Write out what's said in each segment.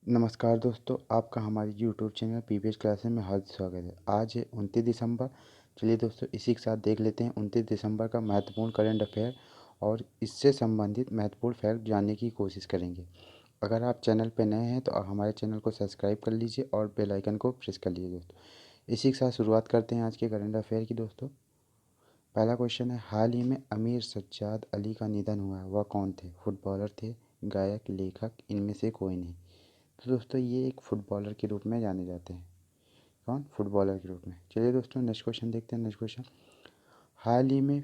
नमस्कार दोस्तों, आपका हमारे यूट्यूब चैनल पीवीएस क्लासेस में हार्दिक स्वागत है। आज है 29 दिसंबर। चलिए दोस्तों, इसी के साथ देख लेते हैं 29 दिसंबर का महत्वपूर्ण करंट अफेयर और इससे संबंधित महत्वपूर्ण फैक्ट जानने की कोशिश करेंगे। अगर आप चैनल पर नए हैं तो हमारे चैनल को सब्सक्राइब कर लीजिए और बेल आइकन को प्रेस कर लीजिए दोस्तों। इसी के साथ शुरुआत करते हैं आज के करंट अफेयर की दोस्तों। पहला क्वेश्चन है, हाल ही में अमीर सज्जाद अली का निधन हुआ है, वह कौन थे? फुटबॉलर थे, गायक, लेखक, इनमें से कोई नहीं। तो दोस्तों ये एक फुटबॉलर के रूप में जाने जाते हैं। कौन? फुटबॉलर के रूप में। चलिए दोस्तों नेक्स्ट क्वेश्चन देखते हैं। नेक्स्ट क्वेश्चन, हाल ही में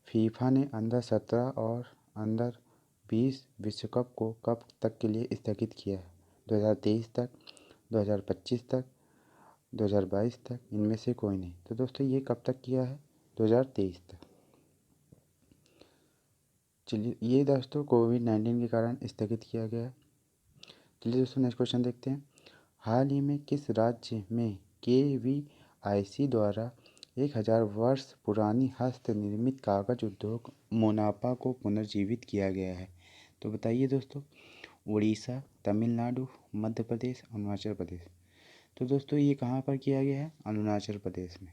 फीफा ने अंडर 17 और अंडर 20 विश्व कप को कब तक के लिए स्थगित किया है? 2023 तक, 2025 तक, 2022 तक, इनमें से कोई नहीं। तो दोस्तों ये कब तक किया है? 2023 तक। चलिए, ये दोस्तों कोविड-19 के कारण स्थगित किया गया है। चलिए दोस्तों नेक्स्ट क्वेश्चन देखते हैं। हाल ही में किस राज्य में केवीआईसी द्वारा 1000 वर्ष पुरानी हस्त निर्मित कागज उद्योग मोनापा को पुनर्जीवित किया गया है? तो बताइए दोस्तों। उड़ीसा, तमिलनाडु, मध्य प्रदेश, अरुणाचल प्रदेश। तो दोस्तों ये कहाँ पर किया गया है? अरुणाचल प्रदेश में।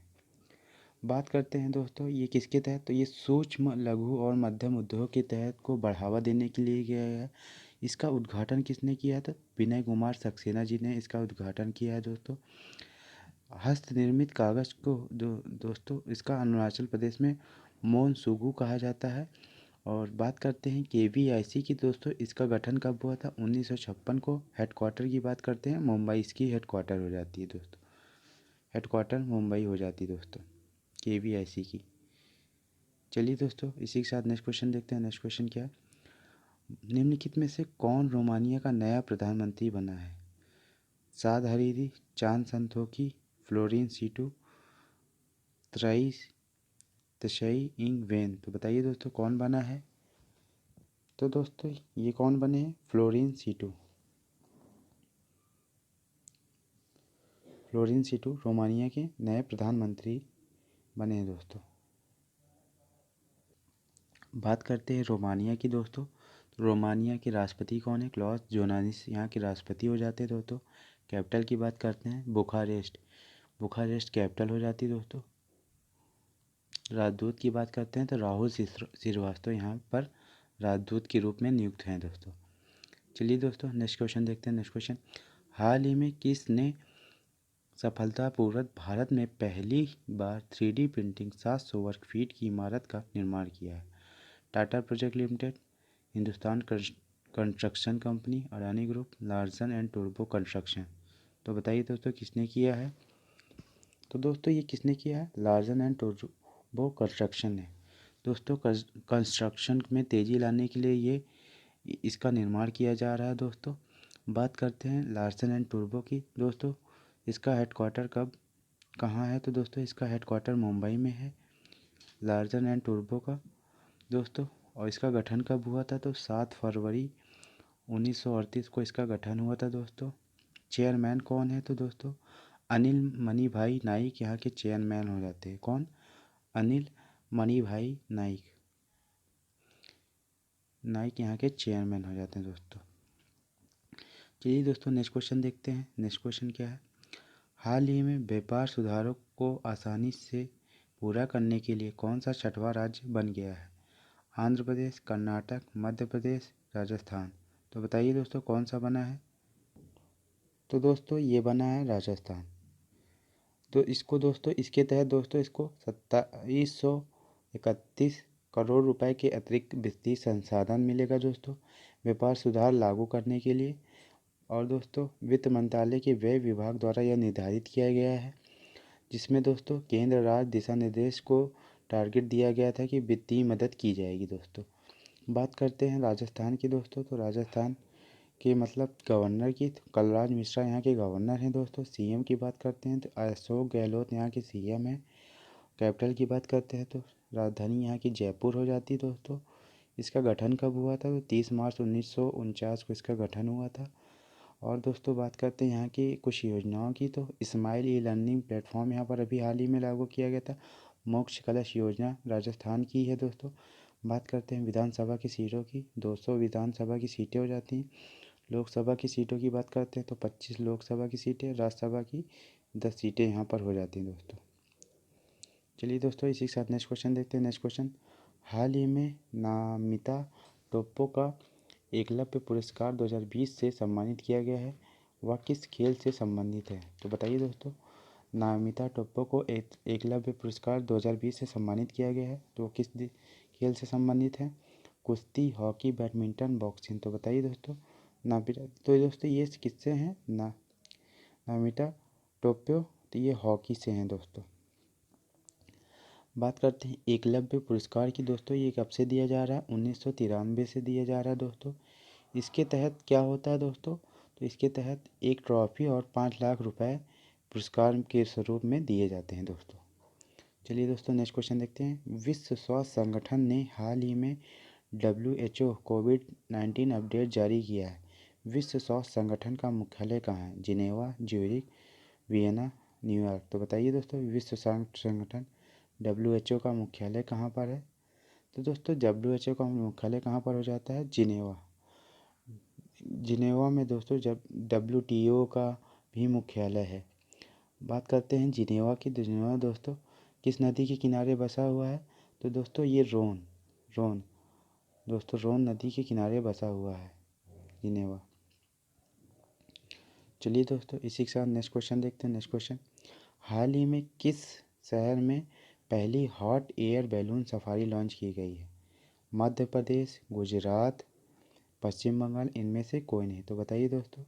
बात करते हैं दोस्तों ये किसके तहत? तो ये सूक्ष्म, लघु और मध्यम उद्योग के तहत को बढ़ावा देने के लिए किया गया है। इसका उद्घाटन किसने किया था? विनय कुमार सक्सेना जी ने इसका उद्घाटन किया है दोस्तों। हस्त निर्मित कागज़ को जो दोस्तों इसका अरुणाचल प्रदेश में मोनसुगु कहा जाता है। और बात करते हैं केवीआईसी की दोस्तों, इसका गठन कब हुआ था? 1956 को। हेडक्वार्टर की बात करते हैं, मुंबई इसकी हेडक्वार्टर हो जाती है दोस्तों। हेडक्वार्टर मुंबई हो जाती है दोस्तों केवीआईसी की। चलिए दोस्तों इसी के साथ नेक्स्ट क्वेश्चन देखते हैं। नेक्स्ट क्वेश्चन क्या है? निम्नलिखित में से कौन रोमानिया का नया प्रधानमंत्री बना है? साद हरीरी, चांद Santokhi, fluorine situ, त्राइस तशई Ing Wen. तो बताइए दोस्तों कौन बना है? तो दोस्तों ये कौन बने हैं? Florin Citu. Florin Citu Romania के नए प्रधानमंत्री बने हैं दोस्तों। बात करते हैं रोमानिया की दोस्तों। तो रोमानिया के राष्ट्रपति कौन है? क्लॉस जोनानिस यहाँ के राष्ट्रपति हो जाते हैं दोस्तों। कैपिटल की बात करते हैं, बुखारेस्ट। बुखारेस्ट कैपिटल हो जाती है दोस्तों। राजदूत की बात करते हैं तो राहुल श्रीवास्तव यहाँ पर राजदूत के रूप में नियुक्त हैं दोस्तों। चलिए दोस्तों नेक्स्ट क्वेश्चन देखते हैं। नेक्स्ट क्वेश्चन, हाल ही में किसने सफलतापूर्वक भारत में पहली बार 3D प्रिंटिंग 700 वर्ग फीट की इमारत का निर्माण किया है? Tata project limited, Hindustan construction company, Adani group, Larsen and टुर्बो कंस्ट्रक्शन। तो बताइए दोस्तों किसने किया है? तो दोस्तों ये किसने किया है? लार्सन एंड टुर्बो कंस्ट्रक्शन ने। दोस्तों कंस्ट्रक्शन में तेज़ी लाने के लिए ये इसका निर्माण किया जा रहा है दोस्तों। बात करते हैं लार्सन एंड टुर्बो की दोस्तों। इसका हेडक्वार्टर कहाँ है? तो दोस्तों इसका हेडक्वार्टर मुंबई में है, लार्सन एंड टुर्बो का दोस्तों। और इसका गठन कब हुआ था? तो 7 फरवरी 1938 को इसका गठन हुआ था दोस्तों। चेयरमैन कौन है? तो दोस्तों अनिल मणिभाई नाइक यहाँ के चेयरमैन हो जाते हैं। कौन? अनिल मणिभाई नाइक यहाँ के चेयरमैन हो जाते हैं दोस्तों। चलिए दोस्तों नेक्स्ट क्वेश्चन देखते हैं। नेक्स्ट क्वेश्चन क्या है? हाल ही में व्यापार सुधारों को आसानी से पूरा करने के लिए कौन सा 6वां राज्य बन गया है? आंध्र प्रदेश, कर्नाटक, मध्य प्रदेश, राजस्थान। तो बताइए दोस्तों कौन सा बना है? तो दोस्तों ये बना है राजस्थान। तो इसको दोस्तों इसके तहत दोस्तों इसको 2731 करोड़ रुपए के अतिरिक्त वित्तीय संसाधन मिलेगा दोस्तों व्यापार सुधार लागू करने के लिए। और दोस्तों वित्त मंत्रालय के व्यय विभाग द्वारा यह निर्धारित किया गया है, जिसमें दोस्तों केंद्र राज्य दिशा निर्देश को टारगेट दिया गया था कि वित्तीय मदद की जाएगी दोस्तों। बात करते हैं राजस्थान की दोस्तों। तो राजस्थान के मतलब गवर्नर की, तो कलराज मिश्रा यहाँ के गवर्नर हैं दोस्तों। सीएम की बात करते हैं तो अशोक गहलोत यहाँ के सीएम हैं। कैपिटल की बात करते हैं तो राजधानी यहाँ की जयपुर हो जाती है दोस्तों। इसका गठन कब हुआ था? तो 30 मार्च 1949 को इसका गठन हुआ था। और दोस्तों बात करते हैं यहाँ की कुछ योजनाओं की। तो स्माइल ई लर्निंग प्लेटफॉर्म यहाँ पर अभी हाल ही में लागू किया गया था। मोक्ष कलश योजना राजस्थान की है दोस्तों। बात करते हैं विधानसभा की सीटों की। 200 विधानसभा की सीटें हो जाती हैं। लोकसभा की सीटों की बात करते हैं तो 25 लोकसभा की सीटें, राज्यसभा की 10 सीटें यहाँ पर हो जाती हैं दोस्तों। चलिए दोस्तों, इसी के साथ नेक्स्ट क्वेश्चन देखते हैं। नेक्स्ट क्वेश्चन, हाल ही में नामिता टोप्पो का एकलव्य पुरस्कार 2020 से सम्मानित किया गया है, वह किस खेल से संबंधित है? तो बताइए दोस्तों, नामिता टोप्पो को एकलव्य पुरस्कार 2020 से सम्मानित किया गया है, तो वो किस खेल से संबंधित है? कुश्ती, हॉकी, बैडमिंटन, बॉक्सिंग। तो बताइए दोस्तों, नामिता, तो दोस्तों ये किससे हैं? नामिता टोप्पो, तो ये हॉकी से हैं दोस्तों। बात करते हैं एकलव्य पुरस्कार की दोस्तों, ये कब से दिया जा रहा है? 1993 से दिया जा रहा है दोस्तों। इसके तहत क्या होता है दोस्तों? तो इसके तहत एक ट्रॉफी और 5 लाख रुपए पुरस्कार के स्वरूप में दिए जाते हैं दोस्तों। चलिए दोस्तों, नेक्स्ट क्वेश्चन देखते हैं। विश्व स्वास्थ्य संगठन ने हाल ही में WHO कोविड-19 अपडेट जारी किया है। विश्व स्वास्थ्य संगठन का मुख्यालय कहाँ है? Geneva, Zurich, Vienna, New York. तो बताइए दोस्तों, विश्व स्वास्थ्य संगठन WHO का मुख्यालय कहाँ पर है? तो दोस्तों WHO का मुख्यालय कहाँ पर हो जाता है? जिनेवा। जिनेवा में दोस्तों जब WTO का भी मुख्यालय है। बात करते हैं जिनेवा की। जिनेवा दोस्तों किस नदी के किनारे बसा हुआ है? तो दोस्तों ये रोन दोस्तों रोन नदी के किनारे बसा हुआ है जिनेवा। चलिए दोस्तों, इसी के साथ नेक्स्ट क्वेश्चन देखते हैं। नेक्स्ट क्वेश्चन, हाल ही में किस शहर में पहली hot air balloon safari launch की गई है? मध्य प्रदेश, गुजरात, पश्चिम बंगाल, इनमें से कोई नहीं। तो बताइए दोस्तों,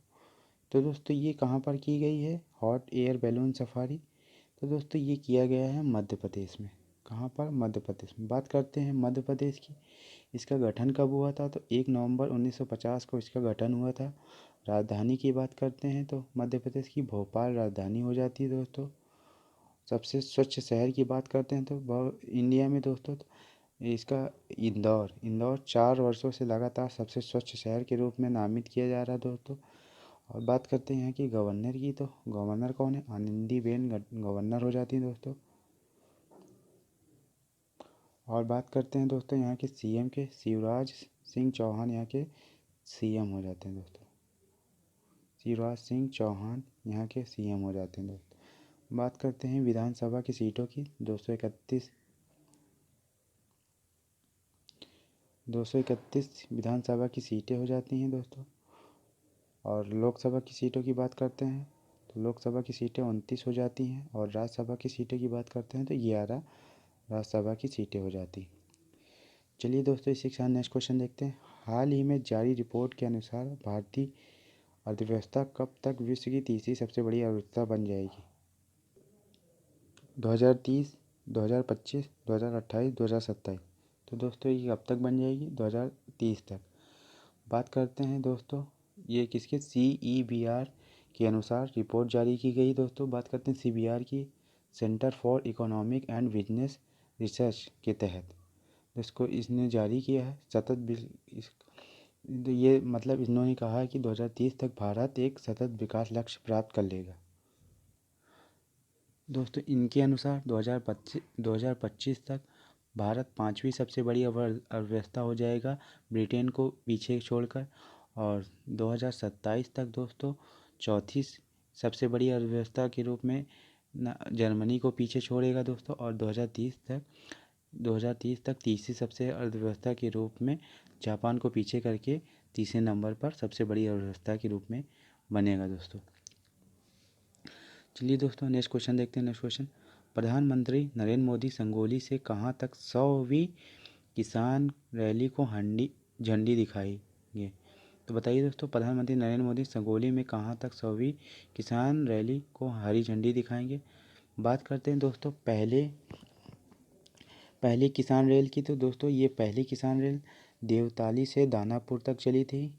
तो दोस्तों ये कहाँ पर की गई है हॉट एयर बैलून सफारी? तो दोस्तों ये किया गया है मध्य प्रदेश में। कहाँ पर? मध्य प्रदेश में। बात करते हैं मध्य प्रदेश की। इसका गठन कब हुआ था? तो 1 नवंबर 1950 को इसका गठन हुआ था। राजधानी की बात करते हैं तो मध्य प्रदेश की भोपाल राजधानी हो जाती है दोस्तों। सबसे स्वच्छ शहर की बात करते हैं तो इंडिया में दोस्तों तो इसका इंदौर 4 वर्षों से लगातार सबसे स्वच्छ शहर के रूप में नामित किया जा रहा है दोस्तों। और बात करते हैं यहाँ की गवर्नर की, तो गवर्नर कौन है? आनंदीबेन गवर्नर हो जाती है दोस्तों। और बात करते हैं दोस्तों यहाँ के CM के, शिवराज सिंह चौहान यहाँ के CM हो जाते हैं दोस्तों। शिवराज सिंह चौहान यहाँ के CM हो जाते हैं दोस्तों। बात करते हैं विधानसभा की सीटों की। 231 विधानसभा की सीटें हो जाती हैं दोस्तों। और लोकसभा की सीटों की बात करते हैं तो लोकसभा की सीटें 29 हो जाती हैं। और राज्यसभा की सीटें की बात करते हैं तो 11 राज्यसभा की सीटें हो जाती। चलिए दोस्तों, इसी के साथ नेक्स्ट क्वेश्चन देखते हैं। हाल ही में जारी रिपोर्ट के अनुसार भारतीय अर्थव्यवस्था कब तक विश्व की तीसरी सबसे बड़ी अर्थव्यवस्था बन जाएगी? 2030, 2025, 2028, 2027। तो दोस्तों ये कब तक बन जाएगी? 2030 तक। बात करते हैं दोस्तों ये किसके? CEBR के अनुसार रिपोर्ट जारी की गई दोस्तों। बात करते हैं CBR की, centre for economic and business research के तहत इसको इसने जारी किया है। तो ये मतलब इन्होंने कहा है कि 2030 तक भारत एक सतत विकास लक्ष्य प्राप्त कर लेगा दोस्तों। इनके अनुसार 2025 तक भारत 5वीं सबसे बड़ी अर्थव्यवस्था हो जाएगा, ब्रिटेन को पीछे छोड़कर। और 2027 तक दोस्तों चौथी सबसे बड़ी अर्थव्यवस्था के रूप में जर्मनी को पीछे छोड़ेगा दोस्तों। और 2030 तक तीसरी सबसे अर्थव्यवस्था के रूप में जापान को पीछे करके तीसरे नंबर पर सबसे बड़ी अर्थव्यवस्था के रूप में बनेगा दोस्तों। चलिए दोस्तों, नेक्स्ट क्वेश्चन देखते हैं। नेक्स्ट क्वेश्चन, प्रधानमंत्री नरेंद्र मोदी संगोली से कहाँ तक 100वीं किसान रैली को झंडी दिखाएंगे? तो बताइए दोस्तों, प्रधानमंत्री नरेंद्र मोदी संगोली में कहाँ तक 100वीं किसान रैली को हरी झंडी दिखाएंगे? बात करते हैं दोस्तों पहली किसान रेल की। तो दोस्तों ये पहली किसान रेल देवताली से दानापुर तक चली थी।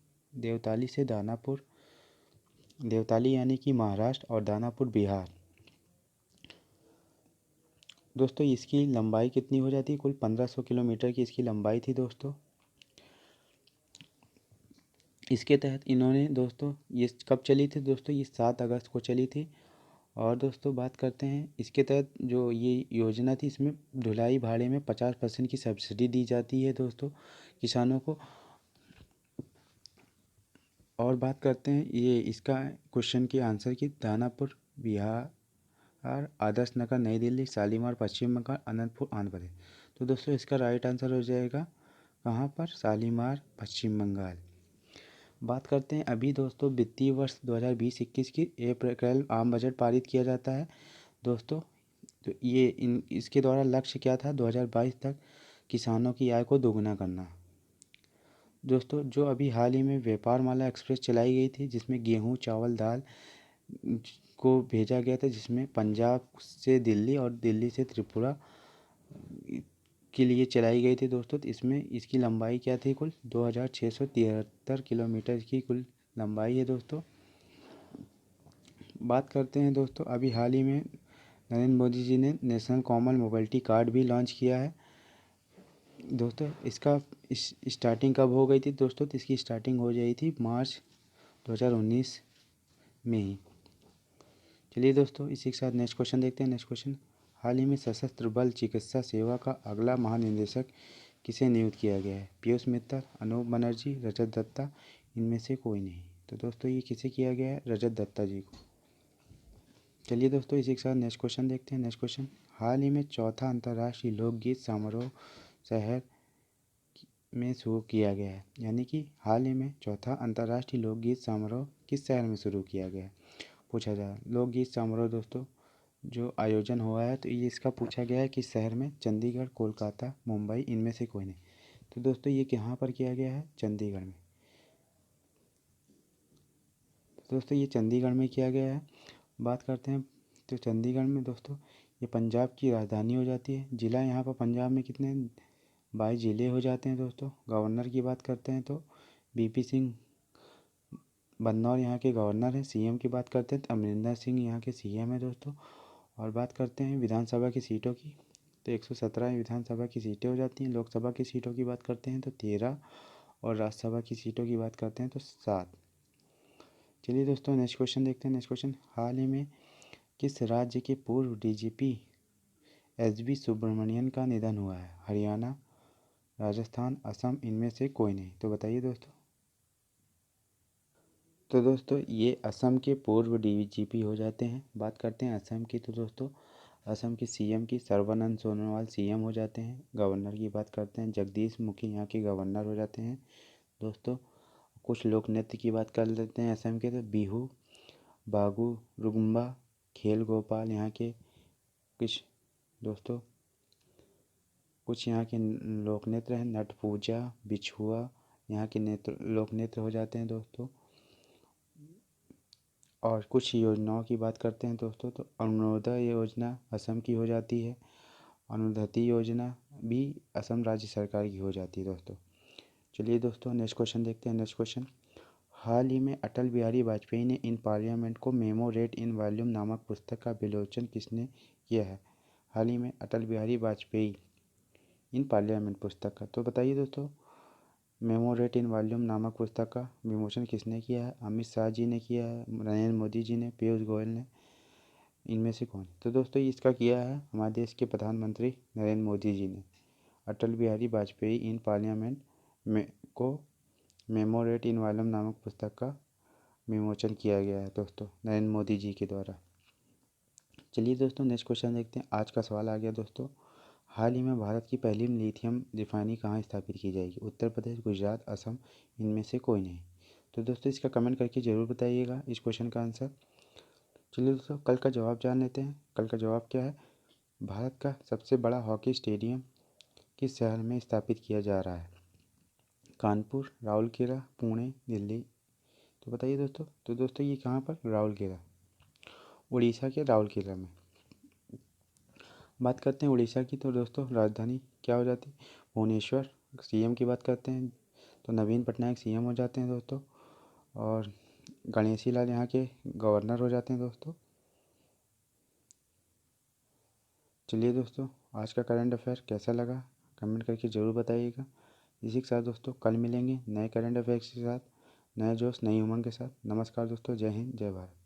देवताली यानी कि महाराष्ट्र और दानापुर बिहार। दोस्तों इसकी लंबाई कितनी हो जाती है? कुल 1500 किलोमीटर की इसकी लंबाई थी दोस्तों। इसके तहत इन्होंने दोस्तों ये कब चली थी दोस्तों? ये 7 अगस्त को चली थी। और दोस्तों बात करते हैं इसके तहत जो ये योजना थी, इसमें ढुलाई भाड़े में 50% की सब्सिडी दी जाती है दोस्तों किसानों को। और बात करते हैं ये इसका क्वेश्चन की आंसर की दानापुर बिहार, आदर्श नगर नई दिल्ली, शालीमार पश्चिम बंगाल, अनंतपुर आंध्र प्रदेश। तो दोस्तों इसका राइट आंसर हो जाएगा कहाँ पर, शालीमार पश्चिम बंगाल। बात करते हैं अभी दोस्तों वित्तीय वर्ष 2020-21 की अप्रैल आम बजट पारित किया जाता है दोस्तों। तो ये इसके द्वारा लक्ष्य क्या था, 2022 तक किसानों की आय को दोगुना करना। दोस्तों जो अभी हाल ही में व्यापार माला एक्सप्रेस चलाई गई थी जिसमें गेहूँ चावल दाल को भेजा गया था, जिसमें पंजाब से दिल्ली और दिल्ली से त्रिपुरा के लिए चलाई गई थी दोस्तों। तो इसमें इसकी लंबाई क्या थी, कुल 2673 किलोमीटर की कुल लंबाई है दोस्तों। बात करते हैं दोस्तों अभी हाल ही में नरेंद्र मोदी जी ने नेशनल कॉमन मोबिलिटी कार्ड भी लॉन्च किया है दोस्तों। इसका स्टार्टिंग कब हो गई थी दोस्तों, तो इसकी स्टार्टिंग हो गई थी मार्च 2019 में ही। चलिए दोस्तों इसी के साथ नेक्स्ट क्वेश्चन देखते हैं। नेक्स्ट क्वेश्चन, हाल ही में सशस्त्र बल चिकित्सा सेवा का अगला महानिदेशक किसे नियुक्त किया गया है, पीयूष मित्तल, अनूप बनर्जी, रजत दत्ता, इनमें से कोई नहीं। तो दोस्तों ये किसे किया गया है, रजत दत्ता जी को। चलिए दोस्तों इसी के साथ नेक्स्ट क्वेश्चन देखते हैं। नेक्स्ट क्वेश्चन, हाल ही में चौथा अंतर्राष्ट्रीय लोकगीत समारोह शहर में शुरू किया गया है, यानी कि हाल ही में चौथा अंतर्राष्ट्रीय लोकगीत समारोह किस शहर में शुरू किया गया है पूछा जाए। लोकगीत समारोह दोस्तों जो आयोजन हुआ है तो ये इसका पूछा गया है किस शहर में, चंडीगढ़, कोलकाता, मुंबई, इनमें से कोई नहीं। तो दोस्तों ये कहाँ पर किया गया है, चंडीगढ़ में। तो दोस्तों ये चंडीगढ़ में किया गया है। बात करते हैं तो चंडीगढ़ में दोस्तों ये पंजाब की राजधानी हो जाती है। ज़िला यहाँ पर पंजाब में कितने 22 ज़िले हो जाते हैं दोस्तों। गवर्नर की बात करते हैं तो बीपी सिंह बदनौर यहाँ के गवर्नर हैं। सीएम की बात करते हैं तो अमरिंदर सिंह यहाँ के सीएम है दोस्तों। और बात करते हैं विधानसभा की सीटों की तो 117 विधानसभा की सीटें हो जाती हैं। लोकसभा की सीटों की बात करते हैं तो 13 और राज्यसभा की सीटों की बात करते हैं तो 7। चलिए दोस्तों नेक्स्ट क्वेश्चन देखते हैं। नेक्स्ट क्वेश्चन, हाल ही में किस राज्य के पूर्व डीजीपी एसबी सुब्रमण्यन का निधन हुआ है, हरियाणा, राजस्थान, असम, इनमें से कोई नहीं। तो बताइए दोस्तों। तो दोस्तों ये असम के पूर्व डीजीपी हो जाते हैं। बात करते हैं असम की तो दोस्तों असम के सीएम की सर्बानंद सोनोवाल सीएम हो जाते हैं। गवर्नर की बात करते हैं जगदीश मुखी यहाँ के गवर्नर हो जाते हैं दोस्तों। कुछ लोक नृत्य की बात कर लेते हैं असम के तो बिहू, बागू, रुगम्बा, खेल गोपाल यहाँ के कुछ दोस्तों कुछ यहाँ के लोक नृत्य हैं। नट पूजा, बिछुआ यहाँ के नृत्य लोक नृत्य हो जाते हैं दोस्तों। और कुछ योजनाओं की बात करते हैं दोस्तों तो अरुणोदय योजना असम की हो जाती है। अरुंधति योजना भी असम राज्य सरकार की हो जाती है दोस्तों। चलिए दोस्तों नेक्स्ट क्वेश्चन देखते हैं। नेक्स्ट क्वेश्चन, हाल ही में अटल बिहारी वाजपेयी ने इन पार्लियामेंट को मेमोरेट इन वॉल्यूम नामक पुस्तक का विमोचन किसने किया है। हाल ही में अटल बिहारी वाजपेयी इन पार्लियामेंट पुस्तक का, तो बताइए दोस्तों मेमोरेट इन वॉल्यूम नामक पुस्तक का विमोचन किसने किया है। अमित शाह जी ने किया है, नरेंद्र मोदी जी ने, पीयूष गोयल ने, इनमें से कौन। तो दोस्तों इसका किया है हमारे देश के प्रधानमंत्री नरेंद्र मोदी जी ने। अटल बिहारी वाजपेयी इन पार्लियामेंट में को मेमोरेट इन वॉल्यूम नामक पुस्तक का विमोचन किया गया है दोस्तों नरेंद्र मोदी जी के द्वारा। चलिए दोस्तों नेक्स्ट क्वेश्चन देखते हैं। आज का सवाल आ गया दोस्तों, हाल ही में भारत की पहली लिथियम रिफाइनरी कहाँ स्थापित की जाएगी, उत्तर प्रदेश, गुजरात, असम, इनमें से कोई नहीं। तो दोस्तों इसका कमेंट करके ज़रूर बताइएगा इस क्वेश्चन का आंसर। चलिए दोस्तों कल का जवाब जान लेते हैं। कल का जवाब क्या है, भारत का सबसे बड़ा हॉकी स्टेडियम किस शहर में स्थापित किया जा रहा है, कानपुर, राउरकेला, पुणे, दिल्ली। तो बताइए दोस्तों। तो दोस्तों ये कहाँ पर, राउरकेला, उड़ीसा के राउरकेला में। बात करते हैं उड़ीसा की तो दोस्तों राजधानी क्या हो जाती है, भुवनेश्वर। सीएम की बात करते हैं तो नवीन पटनायक सीएम हो जाते हैं दोस्तों। और गणेशी लाल यहाँ के गवर्नर हो जाते हैं दोस्तों। चलिए दोस्तों आज का करंट अफेयर कैसा लगा कमेंट करके ज़रूर बताइएगा। इसी के साथ दोस्तों कल मिलेंगे नए करंट अफेयर्स के साथ, नए जोश नई उमंग के साथ। नमस्कार दोस्तों, जय हिंद, जय भारत।